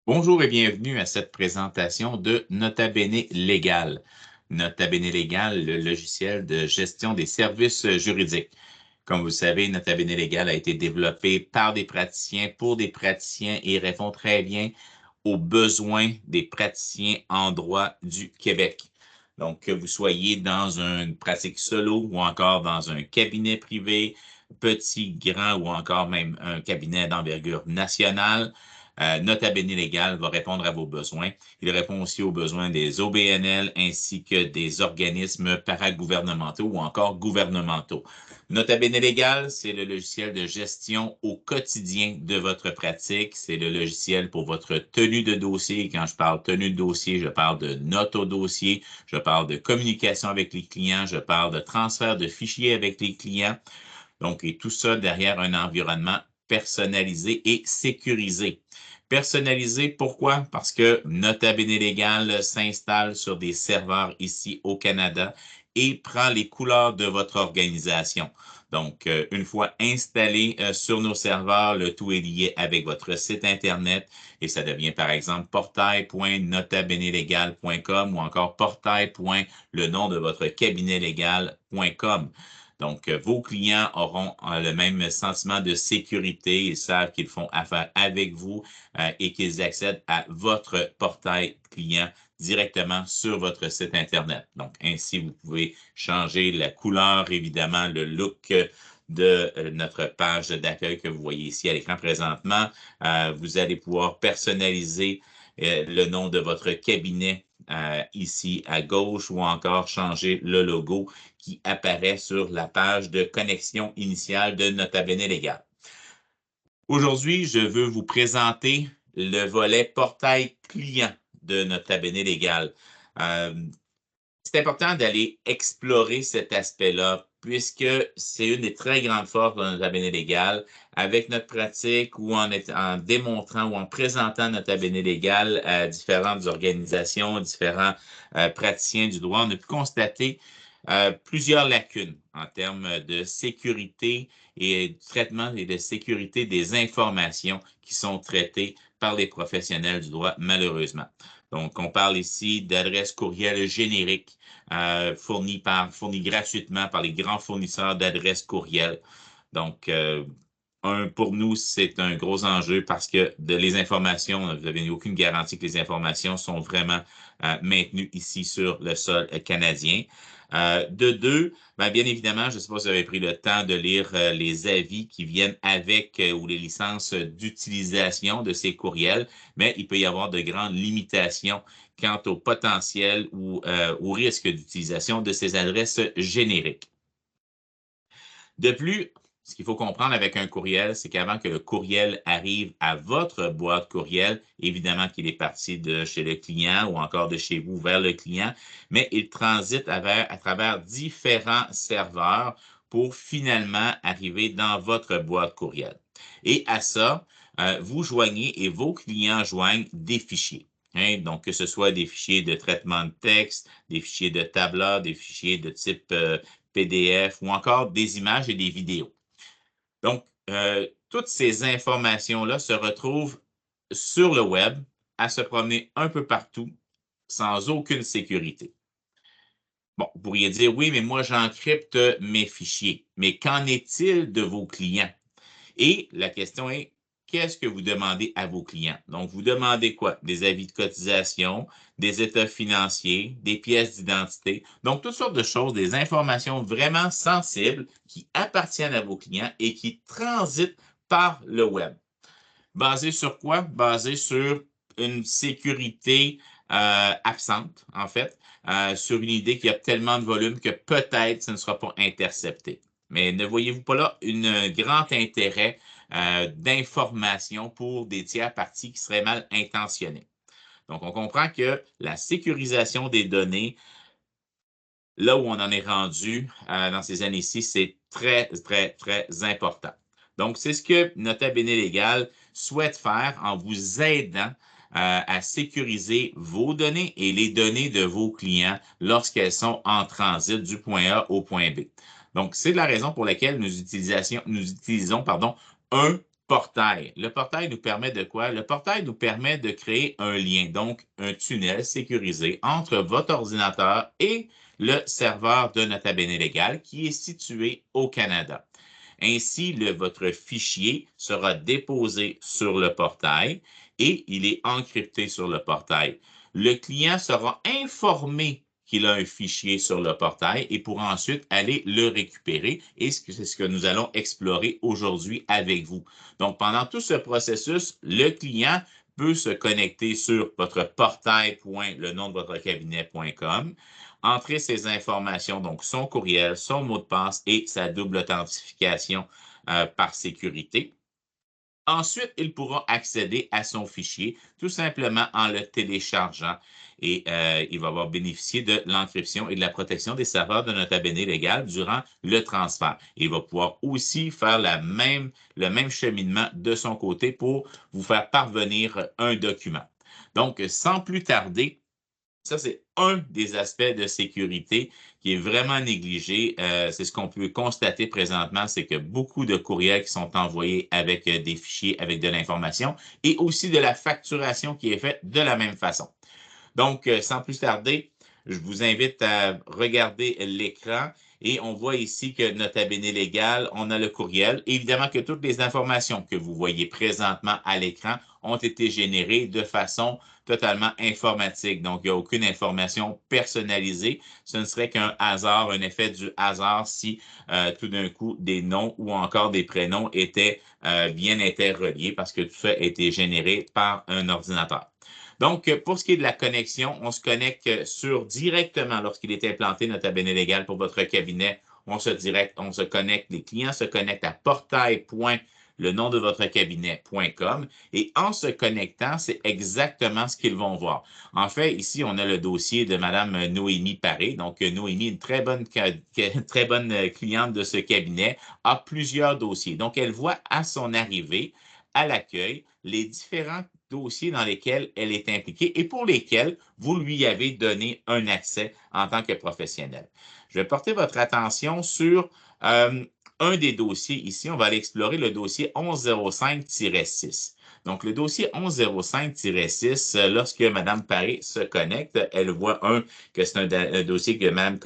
Bonjour et bienvenue à cette présentation de Nota Bene Légal. Nota Bene Légal, le logiciel de gestion des services juridiques. Comme vous le savez, Nota Bene Légal a été développé par des praticiens pour des praticiens et répond très bien aux besoins des praticiens en droit du Québec. Donc, que vous soyez dans une pratique solo ou encore dans un cabinet privé, petit, grand ou encore même un cabinet d'envergure nationale, Nota Bene Légal va répondre à vos besoins. Il répond aussi aux besoins des OBNL ainsi que des organismes paragouvernementaux ou encore gouvernementaux. Nota Bene Légal, c'est le logiciel de gestion au quotidien de votre pratique. C'est le logiciel pour votre tenue de dossier. Quand je parle tenue de dossier, je parle de notes au dossier, je parle de communication avec les clients, je parle de transfert de fichiers avec les clients. Donc, et tout ça derrière un environnement personnalisé et sécurisé. Personnalisé, pourquoi? Parce que Nota Bene Légal s'installe sur des serveurs ici au Canada et prend les couleurs de votre organisation. Donc, une fois installé sur nos serveurs, le tout est lié avec votre site Internet et ça devient par exemple portail.notabenelégal.com ou encore portail.le nom de votre cabinet légal.com. Donc, vos clients auront le même sentiment de sécurité. Ils savent qu'ils font affaire avec vous et qu'ils accèdent à votre portail client directement sur votre site Internet. Donc, ainsi, vous pouvez changer la couleur, évidemment, le look de notre page d'accueil que vous voyez ici à l'écran présentement. Vous allez pouvoir personnaliser le nom de votre cabinet ici à gauche ou encore changer le logo qui apparaît sur la page de connexion initiale de Nota Bene Légal. Aujourd'hui, je veux vous présenter le volet portail client de Nota Bene Légal. Euh, c'est important d'aller explorer cet aspect-là, puisque c'est une des très grandes forces de Nota Bene Légal. Avec notre pratique ou en démontrant ou en présentant Nota Bene Légal à différentes organisations, différents praticiens du droit, on a pu constater plusieurs lacunes en termes de sécurité et du traitement et de sécurité des informations qui sont traitées par les professionnels du droit, malheureusement. Donc, on parle ici d'adresses courriel génériques fournies gratuitement par les grands fournisseurs d'adresses courriel. Donc, pour nous, c'est un gros enjeu parce que les informations, vous n'avez aucune garantie que les informations sont vraiment maintenues ici sur le sol canadien. De deux, bien évidemment, je ne sais pas si vous avez pris le temps de lire les avis qui viennent avec ou les licences d'utilisation de ces courriels, mais il peut y avoir de grandes limitations quant au potentiel ou au risque d'utilisation de ces adresses génériques. De plus, ce qu'il faut comprendre avec un courriel, c'est qu'avant que le courriel arrive à votre boîte courriel, évidemment qu'il est parti de chez le client ou encore de chez vous vers le client, mais il transite à travers différents serveurs pour finalement arriver dans votre boîte courriel. Et à ça, vous joignez et vos clients joignent des fichiers. Hein? Donc, que ce soit des fichiers de traitement de texte, des fichiers de tableur, des fichiers de type PDF ou encore des images et des vidéos. Donc, toutes ces informations-là se retrouvent sur le web à se promener un peu partout sans aucune sécurité. Bon, vous pourriez dire, oui, mais moi, j'encrypte mes fichiers. Mais qu'en est-il de vos clients? Et la question est, qu'est-ce que vous demandez à vos clients? Donc, vous demandez quoi? Des avis de cotisation, des états financiers, des pièces d'identité. Donc, toutes sortes de choses, des informations vraiment sensibles qui appartiennent à vos clients et qui transitent par le web. Basé sur quoi? Basé sur une sécurité absente, en fait, sur une idée qu'il y a tellement de volume que peut-être ce ne sera pas intercepté. Mais ne voyez-vous pas là un grand intérêt d'information pour des tiers parties qui seraient mal intentionnés? Donc, on comprend que la sécurisation des données, là où on en est rendu dans ces années-ci, c'est très, très, très important. Donc, c'est ce que Nota Bene Légal souhaite faire en vous aidant à sécuriser vos données et les données de vos clients lorsqu'elles sont en transit du point A au point B. Donc, c'est la raison pour laquelle nous utilisons un portail. Le portail nous permet de quoi? Le portail nous permet de créer un lien, donc un tunnel sécurisé entre votre ordinateur et le serveur de Nota Bene Légal qui est situé au Canada. Ainsi, votre fichier sera déposé sur le portail et il est encrypté sur le portail. Le client sera informé qu'il a un fichier sur le portail et pourra ensuite aller le récupérer. Et c'est ce que nous allons explorer aujourd'hui avec vous. Donc, pendant tout ce processus, le client peut se connecter sur votre portail, le nom de votre cabinet.com, entrer ses informations, donc son courriel, son mot de passe et sa double authentification par sécurité. Ensuite, il pourra accéder à son fichier tout simplement en le téléchargeant et il va avoir bénéficié de l'encryption et de la protection des serveurs de Nota Bene Légal durant le transfert. Il va pouvoir aussi faire le même cheminement de son côté pour vous faire parvenir un document. Donc, sans plus tarder, ça, c'est un des aspects de sécurité qui est vraiment négligé. C'est ce qu'on peut constater présentement, c'est que beaucoup de courriels qui sont envoyés avec des fichiers, avec de l'information et aussi de la facturation qui est faite de la même façon. Donc, sans plus tarder, je vous invite à regarder l'écran et on voit ici que Nota Bene Légal, on a le courriel. Évidemment que toutes les informations que vous voyez présentement à l'écran ont été générées de façon totalement informatique. Donc, il n'y a aucune information personnalisée. Ce ne serait qu'un hasard, un effet du hasard si tout d'un coup des noms ou encore des prénoms étaient bien interreliés parce que tout ça a été généré par un ordinateur. Donc, pour ce qui est de la connexion, on se connecte directement lorsqu'il est implanté Nota Bene Légal pour votre cabinet. On se connecte, les clients se connectent à portail. Le nom de votre cabinet.com et en se connectant, c'est exactement ce qu'ils vont voir. En fait, ici, on a le dossier de Mme Noémie Paré. Donc, Noémie, une très bonne cliente de ce cabinet, a plusieurs dossiers. Donc, elle voit à son arrivée, à l'accueil, les différents dossiers dans lesquels elle est impliquée et pour lesquels vous lui avez donné un accès en tant que professionnel. Je vais porter votre attention sur un des dossiers ici. On va aller explorer le dossier 1105-6. Donc, le dossier 1105-6, lorsque Mme Paré se connecte, elle voit que c'est un dossier que Mme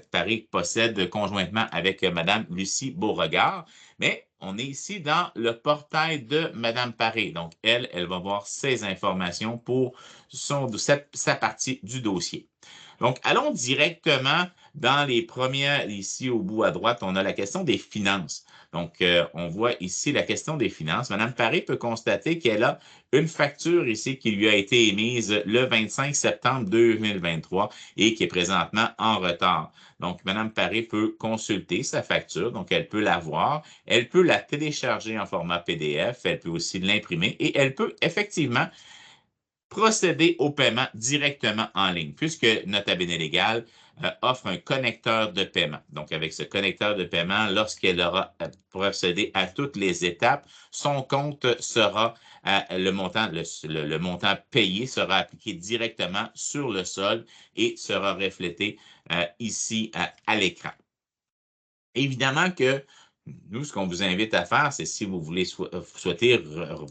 Paré possède conjointement avec Mme Lucie Beauregard. Mais on est ici dans le portail de Mme Paré. Donc, elle va voir ses informations pour sa partie du dossier. Donc, allons directement dans les premières, ici au bout à droite, on a la question des finances. Donc, on voit ici la question des finances. Mme Paré peut constater qu'elle a une facture ici qui lui a été émise le 25 septembre 2023 et qui est présentement en retard. Donc, Mme Paré peut consulter sa facture, donc elle peut la voir, elle peut la télécharger en format PDF, elle peut aussi l'imprimer et elle peut effectivement procéder au paiement directement en ligne, puisque Nota Bene Légal offre un connecteur de paiement. Donc, avec ce connecteur de paiement, lorsqu'elle aura procédé à toutes les étapes, son compte sera, le montant payé sera appliqué directement sur le solde et sera reflété ici à l'écran. Évidemment que nous, ce qu'on vous invite à faire, c'est si vous voulez souhaiter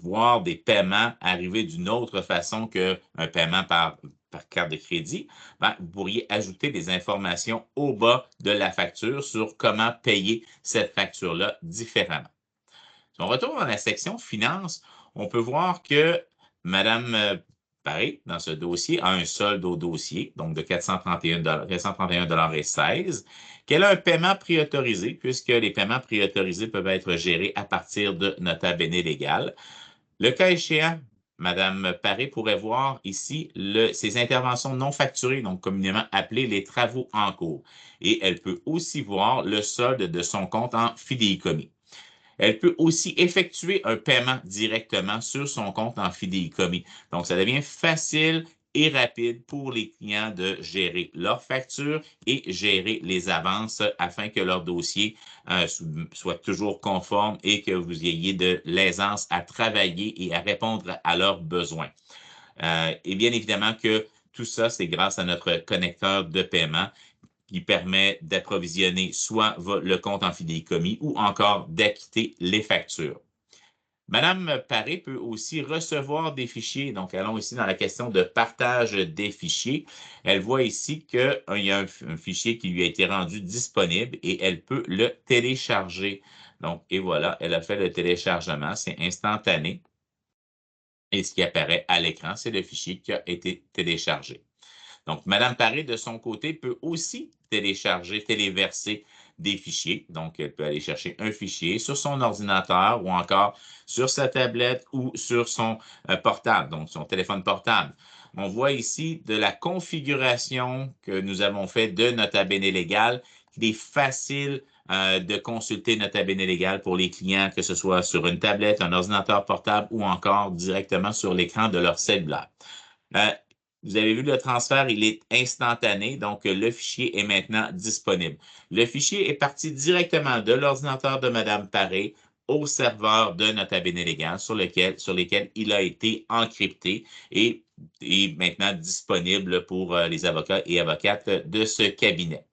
voir des paiements arriver d'une autre façon qu'un paiement par carte de crédit, vous pourriez ajouter des informations au bas de la facture sur comment payer cette facture-là différemment. Si on retourne dans la section finances, on peut voir que Mme Paré, dans ce dossier, a un solde au dossier, donc de 431,16 $, qu'elle a un paiement préautorisé, puisque les paiements préautorisés peuvent être gérés à partir de Nota Bene Légal. Le cas échéant, Mme Paré pourrait voir ici ses interventions non facturées, donc communément appelées les travaux en cours. Et elle peut aussi voir le solde de son compte en fidéicommis. Elle peut aussi effectuer un paiement directement sur son compte en fidéicommis. Donc, ça devient facile et rapide pour les clients de gérer leurs factures et gérer les avances afin que leur dossier soit toujours conforme et que vous ayez de l'aisance à travailler et à répondre à leurs besoins. Et bien évidemment que tout ça, c'est grâce à notre connecteur de paiement qui permet d'approvisionner soit le compte en fidéicommis ou encore d'acquitter les factures. Madame Paré peut aussi recevoir des fichiers. Donc, allons ici dans la question de partage des fichiers. Elle voit ici qu'il y a un fichier qui lui a été rendu disponible et elle peut le télécharger. Donc, et voilà, elle a fait le téléchargement. C'est instantané. Et ce qui apparaît à l'écran, c'est le fichier qui a été téléchargé. Donc, Madame Paré, de son côté, peut aussi téléverser des fichiers. Donc, elle peut aller chercher un fichier sur son ordinateur ou encore sur sa tablette ou sur son portable, donc son téléphone portable. On voit ici de la configuration que nous avons fait de Nota Bene Légal, qu'il est facile de consulter Nota Bene Légal pour les clients, que ce soit sur une tablette, un ordinateur portable ou encore directement sur l'écran de leur cellulaire. Euh, Vous avez vu le transfert, il est instantané, donc le fichier est maintenant disponible. Le fichier est parti directement de l'ordinateur de Mme Paré au serveur de Nota Bene Légal sur lesquels il a été encrypté et est maintenant disponible pour les avocats et avocates de ce cabinet.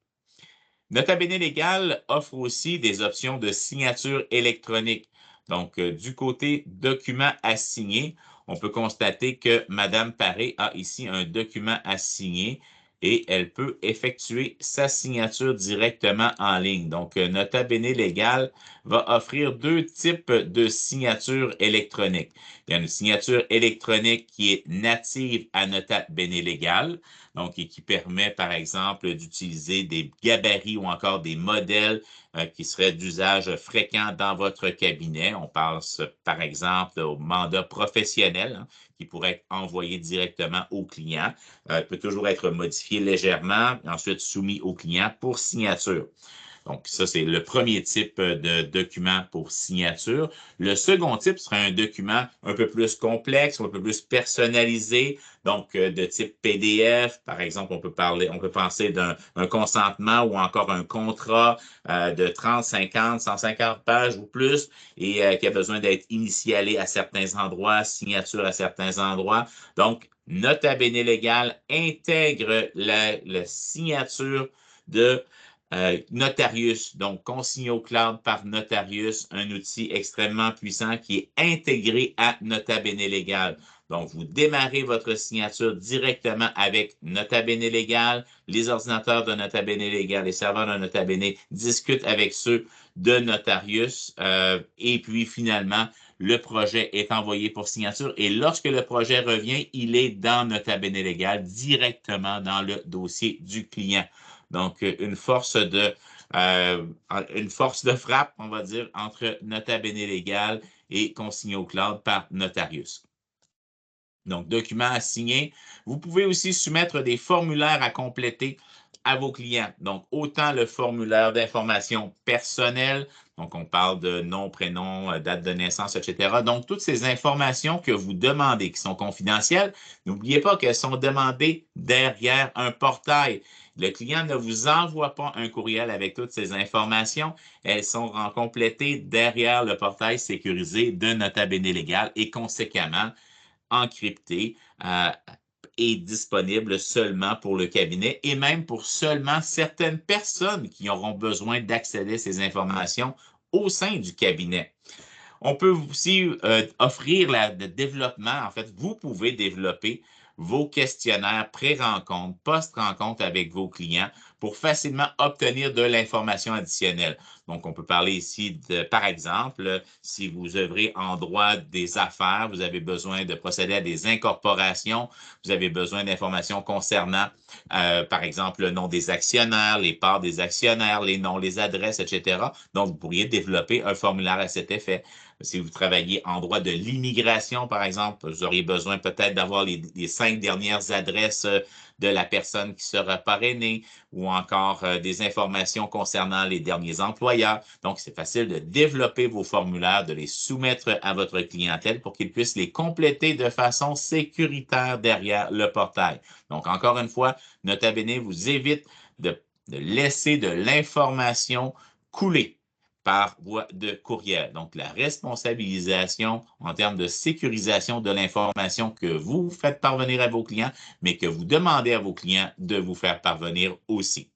Nota Bene Légal offre aussi des options de signature électronique. Donc, du côté document à signer, on peut constater que Mme Paré a ici un document à signer et elle peut effectuer sa signature directement en ligne. Donc, Nota Bene Légal va offrir deux types de signatures électroniques. Il y a une signature électronique qui est native à Nota Bene Légal, donc et qui permet, par exemple, d'utiliser des gabarits ou encore des modèles qui seraient d'usage fréquent dans votre cabinet. On pense, par exemple, au mandat professionnel hein, qui pourrait être envoyé directement au client. Peut toujours être modifié légèrement, ensuite soumis au client pour signature. Donc, ça, c'est le premier type de document pour signature. Le second type serait un document un peu plus complexe, un peu plus personnalisé, donc de type PDF. Par exemple, on peut penser d'un consentement ou encore un contrat de 30, 50, 150 pages ou plus et qui a besoin d'être initialé à certains endroits, signature à certains endroits. Donc, Nota Bene Légal intègre la signature de Notarius, donc Consigno Cloud par Notarius, un outil extrêmement puissant qui est intégré à Nota Bene Légal. Donc, vous démarrez votre signature directement avec Nota Bene Légal. Les ordinateurs de Nota Bene Légal, les serveurs de Nota Bene discutent avec ceux de Notarius. Et puis, finalement, le projet est envoyé pour signature. Et lorsque le projet revient, il est dans Nota Bene Légal, directement dans le dossier du client. Donc, une force de frappe, on va dire, entre Nota Bene Légal et Consigno Cloud par Notarius. Donc, document à signer. Vous pouvez aussi soumettre des formulaires à compléter à vos clients. Donc, autant le formulaire d'information personnelle, donc on parle de nom, prénom, date de naissance, etc. Donc, toutes ces informations que vous demandez, qui sont confidentielles, n'oubliez pas qu'elles sont demandées derrière un portail. Le client ne vous envoie pas un courriel avec toutes ces informations. Elles sont complétées derrière le portail sécurisé de Nota Bene Légal et conséquemment, encrypté et disponible seulement pour le cabinet et même pour seulement certaines personnes qui auront besoin d'accéder à ces informations au sein du cabinet. On peut aussi offrir le développement. En fait, vous pouvez développer vos questionnaires pré-rencontre, post-rencontre avec vos clients pour facilement obtenir de l'information additionnelle. Donc, on peut parler ici de, par exemple, si vous œuvrez en droit des affaires, vous avez besoin de procéder à des incorporations, vous avez besoin d'informations concernant, par exemple, le nom des actionnaires, les parts des actionnaires, les noms, les adresses, etc. Donc, vous pourriez développer un formulaire à cet effet. Si vous travaillez en droit de l'immigration, par exemple, vous auriez besoin peut-être d'avoir les 5 dernières adresses de la personne qui sera parrainée ou encore des informations concernant les derniers employeurs. Donc, c'est facile de développer vos formulaires, de les soumettre à votre clientèle pour qu'ils puissent les compléter de façon sécuritaire derrière le portail. Donc, encore une fois, Nota Bene vous évite de laisser de l'information couler par voie de courriel. Donc, la responsabilisation en termes de sécurisation de l'information que vous faites parvenir à vos clients, mais que vous demandez à vos clients de vous faire parvenir aussi.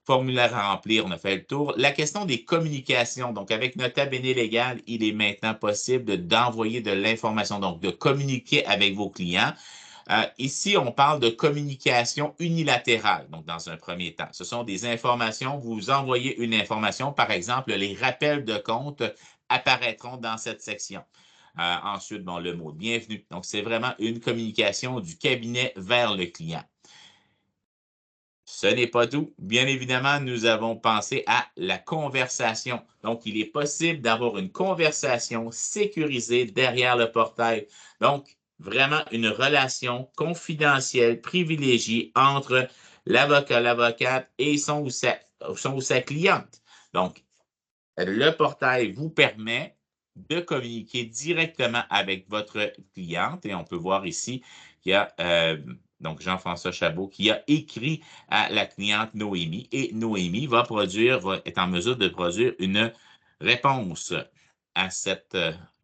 formulaire à remplir, on a fait le tour. La question des communications. Donc, avec Nota Bene Légal, il est maintenant possible d'envoyer de l'information, donc de communiquer avec vos clients. Ici, on parle de communication unilatérale, donc dans un premier temps. Ce sont des informations, vous envoyez une information, par exemple, les rappels de compte apparaîtront dans cette section. Ensuite, bon, le mot de bienvenue. Donc, c'est vraiment une communication du cabinet vers le client. Ce n'est pas tout. Bien évidemment, nous avons pensé à la conversation. Donc, il est possible d'avoir une conversation sécurisée derrière le portail. Donc, vraiment une relation confidentielle, privilégiée entre l'avocat, l'avocate et son ou sa cliente. Donc, le portail vous permet de communiquer directement avec votre cliente et on peut voir ici qu'il y a donc Jean-François Chabot qui a écrit à la cliente Noémie et Noémie va être en mesure de produire une réponse à cette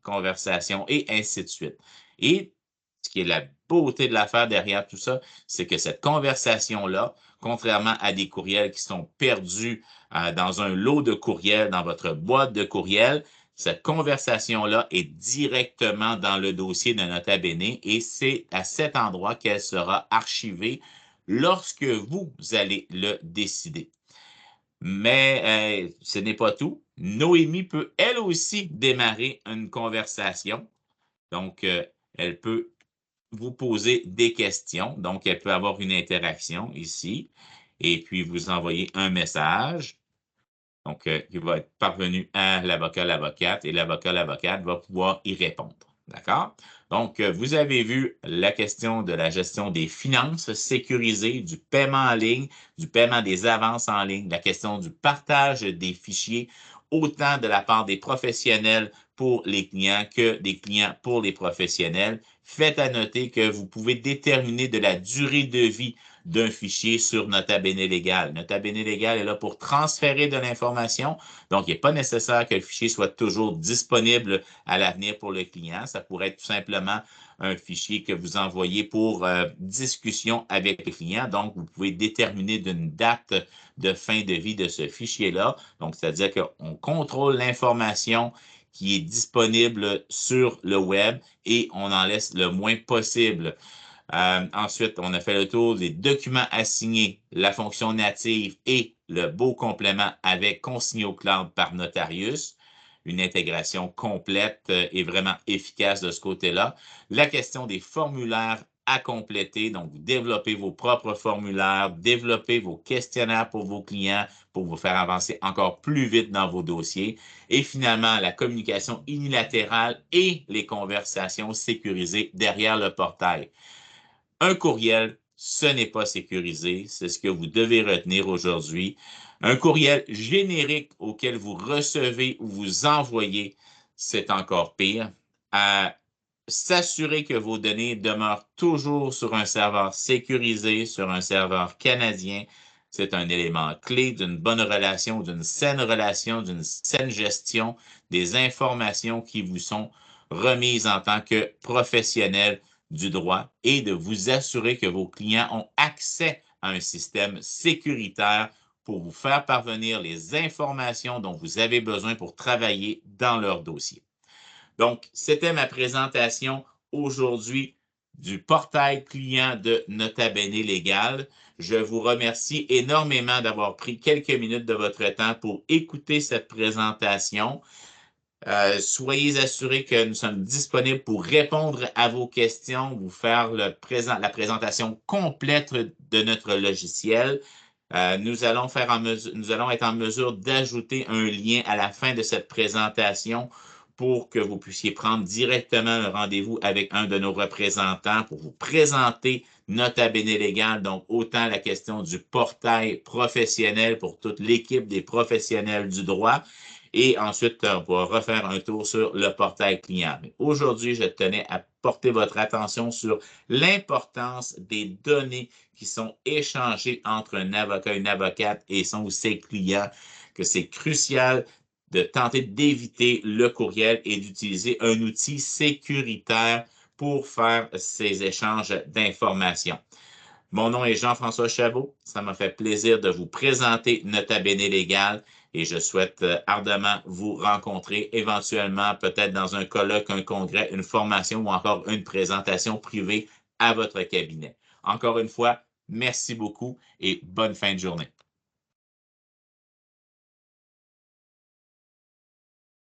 conversation et ainsi de suite. Et ce qui est la beauté de l'affaire derrière tout ça, c'est que cette conversation-là, contrairement à des courriels qui sont perdus dans un lot de courriels, dans votre boîte de courriels, cette conversation-là est directement dans le dossier de Nota Bene et c'est à cet endroit qu'elle sera archivée lorsque vous allez le décider. Mais ce n'est pas tout. Noémie peut elle aussi démarrer une conversation. Donc, elle peut vous poser des questions. Donc, elle peut avoir une interaction ici et puis vous envoyer un message. Donc, qui va être parvenu à l'avocat, l'avocate et l'avocat, l'avocate va pouvoir y répondre. D'accord? Donc, vous avez vu la question de la gestion des finances sécurisées, du paiement en ligne, du paiement des avances en ligne, la question du partage des fichiers, autant de la part des professionnels pour les clients que des clients pour les professionnels. Faites à noter que vous pouvez déterminer de la durée de vie d'un fichier sur Nota Bene Légal. Nota Bene Légal est là pour transférer de l'information. Donc, il n'est pas nécessaire que le fichier soit toujours disponible à l'avenir pour le client. Ça pourrait être tout simplement un fichier que vous envoyez pour discussion avec le client. Donc, vous pouvez déterminer d'une date de fin de vie de ce fichier-là. Donc, c'est-à-dire qu'on contrôle l'information qui est disponible sur le web et on en laisse le moins possible. Ensuite, on a fait le tour des documents assignés, la fonction native et le beau complément avec Consignio Cloud par Notarius. Une intégration complète et vraiment efficace de ce côté-là. La question des formulaires à compléter, donc vous développez vos propres formulaires, développez vos questionnaires pour vos clients pour vous faire avancer encore plus vite dans vos dossiers. Et finalement, la communication unilatérale et les conversations sécurisées derrière le portail. Un courriel, ce n'est pas sécurisé. C'est ce que vous devez retenir aujourd'hui. Un courriel générique auquel vous recevez ou vous envoyez, c'est encore pire. S'assurer que vos données demeurent toujours sur un serveur sécurisé, sur un serveur canadien, c'est un élément clé d'une bonne relation, d'une saine gestion des informations qui vous sont remises en tant que professionnel du droit et de vous assurer que vos clients ont accès à un système sécuritaire pour vous faire parvenir les informations dont vous avez besoin pour travailler dans leur dossier. Donc, c'était ma présentation aujourd'hui du portail client de Nota Bene Légal. Je vous remercie énormément d'avoir pris quelques minutes de votre temps pour écouter cette présentation. Soyez assurés que nous sommes disponibles pour répondre à vos questions, vous faire la présentation complète de notre logiciel. Nous allons être en mesure d'ajouter un lien à la fin de cette présentation pour que vous puissiez prendre directement un rendez-vous avec un de nos représentants pour vous présenter Nota Bene Légal, donc autant la question du portail professionnel pour toute l'équipe des professionnels du droit. Et ensuite, on pourra refaire un tour sur le portail client. Mais aujourd'hui, je tenais à porter votre attention sur l'importance des données qui sont échangées entre un avocat, une avocate et son ou ses clients, que c'est crucial de tenter d'éviter le courriel et d'utiliser un outil sécuritaire pour faire ces échanges d'informations. Mon nom est Jean-François Chabot. Ça m'a fait plaisir de vous présenter Nota Bene Légal et je souhaite ardemment vous rencontrer éventuellement, peut-être dans un colloque, un congrès, une formation ou encore une présentation privée à votre cabinet. Encore une fois, merci beaucoup et bonne fin de journée.